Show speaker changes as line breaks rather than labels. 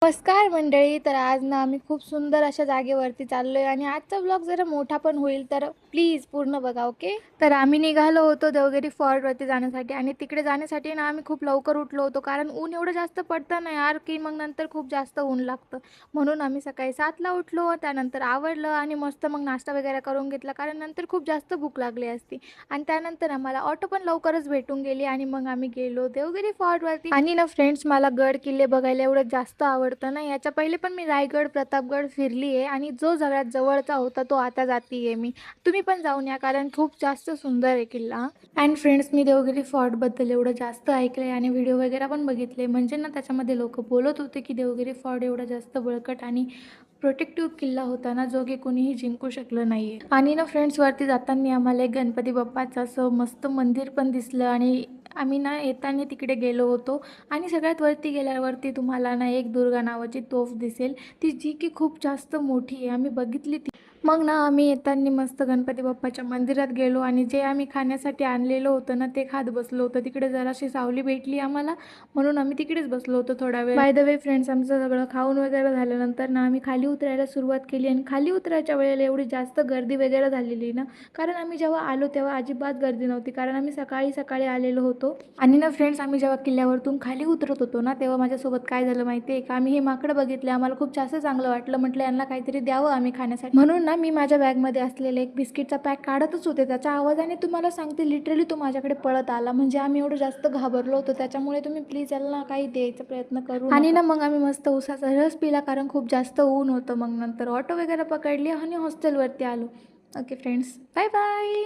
नमस्कार मंडळी. तर आज ना आम्ही खूप सुंदर अशा जागेवरती चाललोय आणि आजचा ब्लॉग जरा मोठा पण होईल, तर प्लीज पूर्ण बघा. ओके. तर आम्ही निघालो होतो देवगिरी फॉर्टवरती जाण्यासाठी आणि तिकडे जाण्यासाठी ना आम्ही खूप लवकर उठलो होतो, कारण ऊन एवढं जास्त पडतं ना यार की मग नंतर खूप जास्त ऊन लागतं. म्हणून आम्ही सकाळी 7ला उठलो, त्यानंतर आवरलं आणि मस्त मग नाश्ता वगैरे करून घेतला, कारण नंतर खूप जास्त भूक लागली असती. आणि त्यानंतर आम्हाला ऑटो पण लवकरच भेटून गेली आणि मग आम्ही गेलो देवगिरी फॉर्टवरती. आणि ना फ्रेंड्स, मला गड किल्ले बघायला एवढं जास्त आवडतं ना. याच्या पहिले पण मी रायगड, प्रतापगड फिरली आहे आणि जो सगळ्यात जवळचा होता तो आता जातीये मी. तुम्ही पण जाऊन या, कारण खूप जास्त सुंदर आहे किल्ला. अँड फ्रेंड्स, मी देवगिरी फोर्टबद्दल एवढं जास्त ऐकलं आहे आणि व्हिडिओ वगैरे पण बघितले. म्हणजे ना त्याच्यामध्ये लोक बोलत होते की देवगिरी फोर्ट एवढा जास्त बळकट आणि प्रोटेक्टिव्ह किल्ला होता ना, जो की कोणीही जिंकू शकलं नाही आहे. आणि ना फ्रेंड्स, वरती जाताना आम्हाला एक गणपती बाप्पाचं असं मस्त मंदिर पण दिसलं आणि आम्ही ना येताना तिकडे गेलो होतो. आणि सगळ्यात वरती गेल्यावरती तुम्हाला ना एक दुर्गा नावाची तोफ दिसेल, ती जी की खूप जास्त मोठी आहे. आम्ही बघितली ती. मग ना आम्ही येताना मस्त गणपती बाप्पाच्या मंदिरात गेलो आणि जे आम्ही खाण्यासाठी आणलेलं होतं ना ते खात बसलो होतो. तिकडे जराशी सावली भेटली आम्हाला, म्हणून आम्ही तिकडेच बसलो होतो थोडा वेळ. बाय द वे फ्रेंड्स, आमचं सगळं खाऊन वगैरे झाल्यानंतर ना आम्ही खाली उतरायला सुरुवात केली आणि खाली उतरायच्या वेळेला एवढी जास्त गर्दी वगैरे झालेली ना, कारण आम्ही जेव्हा आलो तेव्हा अजिबात गर्दी नव्हती, कारण आम्ही सकाळी सकाळी आलेलो होतो. आणि ना फ्रेंड्स, आम्ही जेव्हा किल्ल्यावरतून खाली उतरत होतो ना तेव्हा माझ्यासोबत काय झालं माहिती आहे का, आम्ही हे माकडं बघितले. आम्हाला खूप जास्त चांगलं वाटलं, म्हटलं यांना काहीतरी द्यावं आम्ही खाण्यासाठी. म्हणून ना मी माझ्या बॅगमध्ये असलेले एक बिस्किटचा पॅक काढतच होते, त्याच्या आवाजाने तुम्हाला सांगते लिटरली तो माझ्याकडे पळत आला. म्हणजे आम्ही एवढं जास्त घाबरलो होतो. त्याच्यामुळे तुम्ही प्लीज याला काही द्यायचा प्रयत्न करू. आणि ना मग आम्ही मस्त उसाचा रस पिला, कारण खूप जास्त ऊन होतं. मग नंतर ऑटो वगैरे पकडली आणि हॉस्टेलवरती आलो. Okay friends, bye bye.